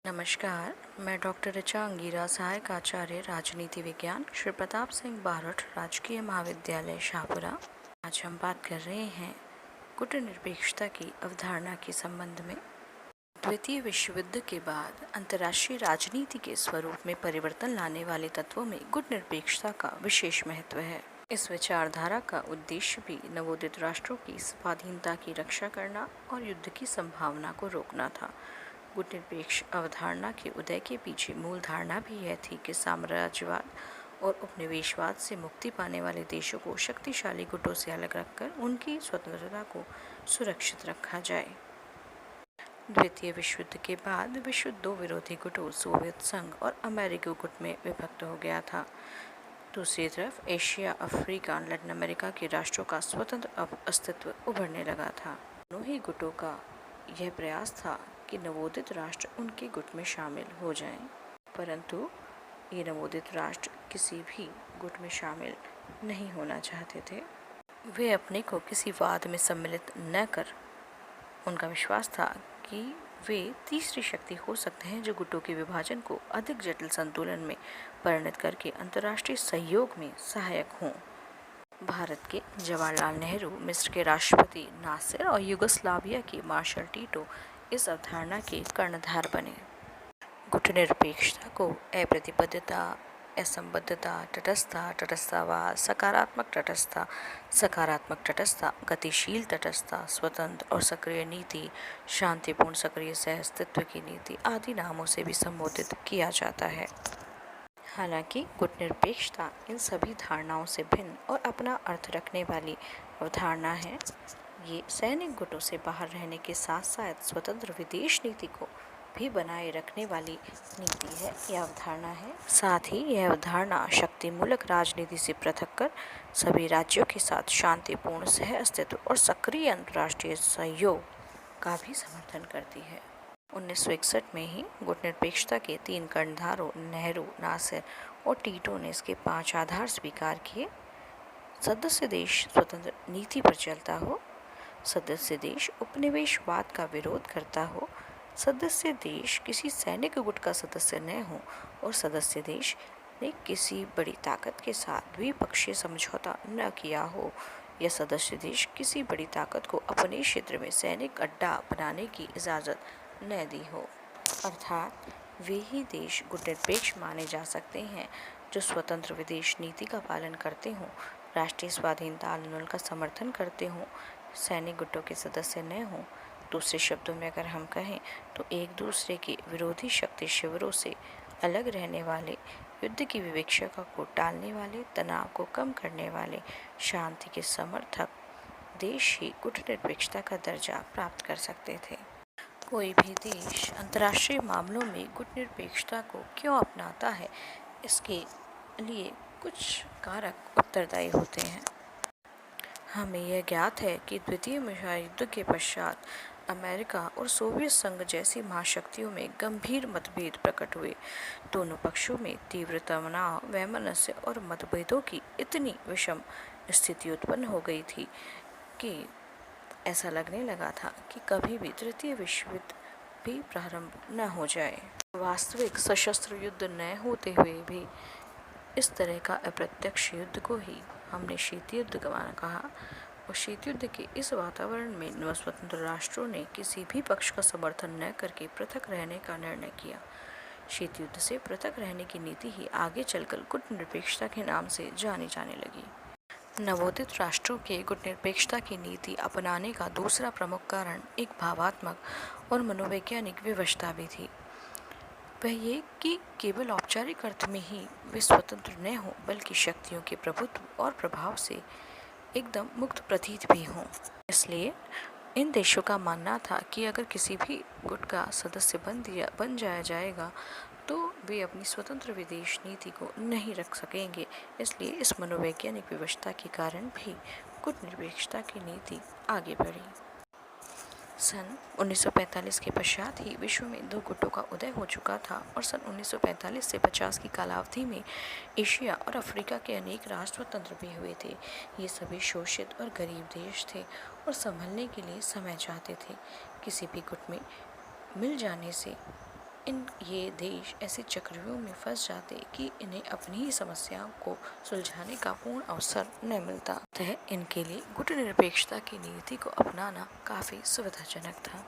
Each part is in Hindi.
नमस्कार, मैं डॉक्टर ऋचा अंगीरा, सहायक आचार्य राजनीति विज्ञान, श्री प्रताप सिंह बारठ, राजकीय महाविद्यालय शाहपुरा। आज हम बात कर रहे हैं गुटनिरपेक्षता की अवधारणा के संबंध में। द्वितीय विश्व युद्ध के बाद अंतर्राष्ट्रीय राजनीति के स्वरूप में परिवर्तन लाने वाले तत्वों में गुटनिरपेक्षता का विशेष महत्व है। इस विचारधारा का उद्देश्य भी नवोदित राष्ट्रों की स्वाधीनता की रक्षा करना और युद्ध की संभावना को रोकना था। गुटनिरपेक्ष अवधारणा के उदय के पीछे मूल धारणा भी यह थी कि साम्राज्यवाद और उपनिवेशवाद से मुक्ति पाने वाले देशों को शक्तिशाली गुटों से अलग रखकर उनकी स्वतंत्रता को सुरक्षित रखा जाए। द्वितीय विश्व युद्ध के बाद विश्व दो विरोधी गुटों सोवियत संघ और अमेरिकी गुट में विभक्त हो गया था। दूसरी तरफ एशिया, अफ्रीका, लैटिन अमेरिका के राष्ट्रों का स्वतंत्र अस्तित्व उभरने लगा था। दोनों ही गुटों का यह प्रयास था कि नवोदित राष्ट्र उनके गुट में शामिल हो जाएं, परंतु ये नवोदित राष्ट्र किसी भी गुट में शामिल नहीं होना चाहते थे। वे अपने को किसी वाद में सम्मिलित न कर उनका विश्वास था कि वे तीसरी शक्ति हो सकते हैं जो गुटों के विभाजन को अधिक जटिल संतुलन में परिणत करके अंतर्राष्ट्रीय सहयोग में सहायक हों। भारत के जवाहरलाल नेहरू, मिस्र के राष्ट्रपति नासिर और युगोस्लाविया के मार्शल टीटो इस अवधारणा के कर्णधार बने। गुटनिरपेक्षता को अप्रतिबद्धता, असंबद्धता, तटस्थता, तटस्थतावाद, सकारात्मक तटस्थता, सकारात्मक तटस्थता, गतिशील तटस्थता, स्वतंत्र और सक्रिय नीति, शांतिपूर्ण सक्रिय सहअस्तित्व की नीति आदि नामों से भी संबोधित किया जाता है। हालांकि गुटनिरपेक्षता इन सभी धारणाओं से भिन्न और अपना अर्थ रखने वाली अवधारणा है। ये सैनिक गुटों से बाहर रहने के साथ साथ स्वतंत्र विदेश नीति को भी बनाए रखने वाली नीति है, यह अवधारणा है। साथ ही यह अवधारणा शक्तिमूलक राजनीति से पृथक कर सभी राज्यों के साथ शांतिपूर्ण सह अस्तित्व और सक्रिय अंतर्राष्ट्रीय सहयोग का भी समर्थन करती है। 1961 में ही गुटनिरपेक्षता के 3 कर्णधारों नेहरू, नासिर और टीटो ने इसके 5 आधार स्वीकार किए। सदस्य देश स्वतंत्र नीति पर चलता हो, सदस्य देश उपनिवेशवाद का विरोध करता हो, सदस्य देश किसी सैनिक गुट का सदस्य न हो और सदस्य देश ने किसी बड़ी ताकत के साथ द्विपक्षीय समझौता न किया हो या सदस्य देश किसी बड़ी ताकत को अपने क्षेत्र में सैनिक अड्डा बनाने की इजाज़त न दी हो। अर्थात वे ही देश गुटनिरपेक्ष माने जा सकते हैं जो स्वतंत्र विदेश नीति का पालन करते हों, राष्ट्रीय स्वाधीनता आंदोलन का समर्थन करते हों, सैनिक गुटों के सदस्य न हों। दूसरे शब्दों में अगर हम कहें तो एक दूसरे के विरोधी शक्ति शिविरों से अलग रहने वाले, युद्ध की विवक्षता को टालने वाले, तनाव को कम करने वाले, शांति के समर्थक देश ही गुटनिरपेक्षता का दर्जा प्राप्त कर सकते थे। कोई भी देश अंतर्राष्ट्रीय मामलों में गुटनिरपेक्षता को क्यों अपनाता है, इसके लिए कुछ कारक उत्तरदायी होते हैं। हमें यह ज्ञात है कि द्वितीय महायुद्ध के पश्चात अमेरिका और सोवियत संघ जैसी महाशक्तियों में गंभीर मतभेद प्रकट हुए। दोनों पक्षों में तीव्र तनाव, वैमनस्य और मतभेदों की इतनी विषम स्थिति उत्पन्न हो गई थी कि ऐसा लगने लगा था कि कभी भी तृतीय विश्व युद्ध भी प्रारंभ न हो जाए। वास्तविक सशस्त्र युद्ध न होते हुए भी इस तरह का अप्रत्यक्ष युद्ध को ही हमने शीत युद्ध कहा और शीत युद्ध के इस वातावरण में नवस्वतंत्र राष्ट्रों ने किसी भी पक्ष का समर्थन न करके पृथक रहने का निर्णय किया। शीत युद्ध से पृथक रहने की नीति ही आगे चलकर गुटनिरपेक्षता के नाम से जानी जाने लगी। नवोदित राष्ट्रों के गुटनिरपेक्षता की नीति अपनाने का दूसरा प्रमुख कारण एक भावात्मक और मनोवैज्ञानिक विवशता भी थी। वह ये कि केवल औपचारिक अर्थ में ही वे स्वतंत्र न हों बल्कि शक्तियों के प्रभुत्व और प्रभाव से एकदम मुक्त प्रतीत भी हों। इसलिए इन देशों का मानना था कि अगर किसी भी गुट का सदस्य बन जाएगा तो वे अपनी स्वतंत्र विदेश नीति को नहीं रख सकेंगे। इसलिए इस मनोवैज्ञानिक विवशता के कारण भी गुटनिरपेक्षता की नीति आगे बढ़ी। सन 1945 के पश्चात ही विश्व में 2 गुटों का उदय हो चुका था और सन 1945 से 50 की कालावधि में एशिया और अफ्रीका के अनेक राष्ट्र स्वतंत्र भी हुए थे। ये सभी शोषित और गरीब देश थे और संभलने के लिए समय चाहते थे। किसी भी गुट में मिल जाने से ये देश ऐसे चक्रव्यूह में फंस जाते कि इन्हें अपनी ही समस्याओं को सुलझाने का पूर्ण अवसर न मिलता। अतः इनके लिए गुटनिरपेक्षता की नीति को अपनाना काफ़ी सुविधाजनक था।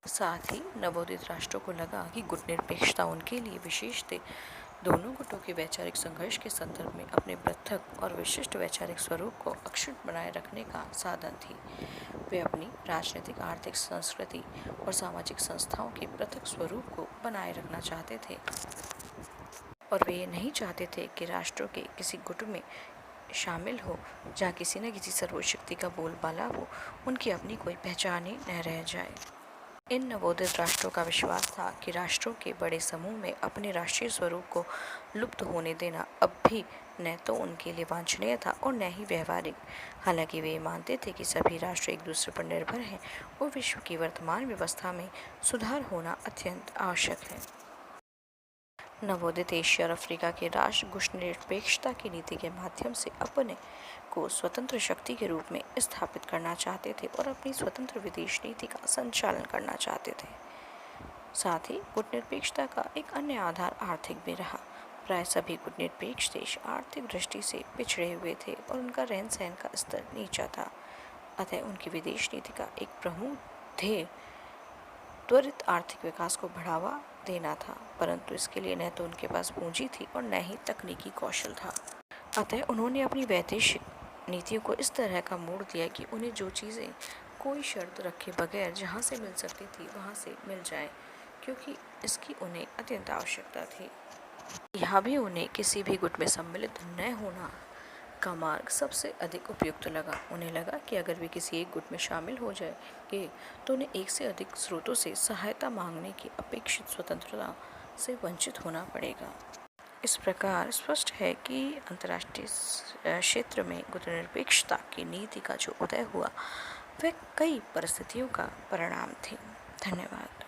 साथ ही नवोदित राष्ट्रों को लगा कि गुटनिरपेक्षता उनके लिए विशेष थे। दोनों गुटों के वैचारिक संघर्ष के संदर्भ में अपने पृथक और विशिष्ट वैचारिक स्वरूप को अक्षुण्ण बनाए रखने का साधन थी। वे अपनी राजनीतिक, आर्थिक, संस्कृति और सामाजिक संस्थाओं के पृथक स्वरूप को बनाए रखना चाहते थे और वे ये नहीं चाहते थे कि राष्ट्रों के किसी गुट में शामिल हो जहाँ किसी न किसी सर्वोच्च शक्ति का बोलबाला हो, उनकी अपनी कोई पहचान ही न रह जाए। इन नवोदित राष्ट्रों का विश्वास था कि राष्ट्रों के बड़े समूह में अपने राष्ट्रीय स्वरूप को लुप्त होने देना अब भी न तो उनके लिए वांछनीय था और न ही व्यवहारिक। हालांकि वे मानते थे कि सभी राष्ट्र एक दूसरे पर निर्भर हैं और विश्व की वर्तमान व्यवस्था में सुधार होना अत्यंत आवश्यक है। नवोदित एशिया और अफ्रीका के राष्ट्र गुटनिरपेक्षता की नीति के माध्यम से अपने को स्वतंत्र शक्ति के रूप में स्थापित करना चाहते थे और अपनी स्वतंत्र विदेश नीति का संचालन करना चाहते थे। साथ ही गुटनिरपेक्षता का एक अन्य आधार आर्थिक भी रहा। प्राय सभी गुटनिरपेक्ष देश आर्थिक दृष्टि से पिछड़े हुए थे और उनका रहन सहन का स्तर नीचा था। अतः उनकी विदेश नीति का एक प्रमुख ध्येय त्वरित आर्थिक विकास को बढ़ावा देना था, परंतु इसके लिए न तो उनके पास पूंजी थी और न ही तकनीकी कौशल था। अतः उन्होंने अपनी वैदेशिक नीतियों को इस तरह का मोड़ दिया कि उन्हें जो चीज़ें कोई शर्त रखे बगैर जहाँ से मिल सकती थी वहाँ से मिल जाए, क्योंकि इसकी उन्हें अत्यंत आवश्यकता थी। यहाँ भी उन्हें किसी भी गुट में सम्मिलित न होना का मार्ग सबसे अधिक उपयुक्त लगा। उन्हें लगा कि अगर वे किसी एक गुट में शामिल हो जाएंगे तो उन्हें एक से अधिक स्रोतों से सहायता मांगने की अपेक्षित स्वतंत्रता से वंचित होना पड़ेगा। इस प्रकार स्पष्ट है कि अंतर्राष्ट्रीय क्षेत्र में गुटनिरपेक्षता की नीति का जो उदय हुआ वह कई परिस्थितियों का परिणाम थी। धन्यवाद।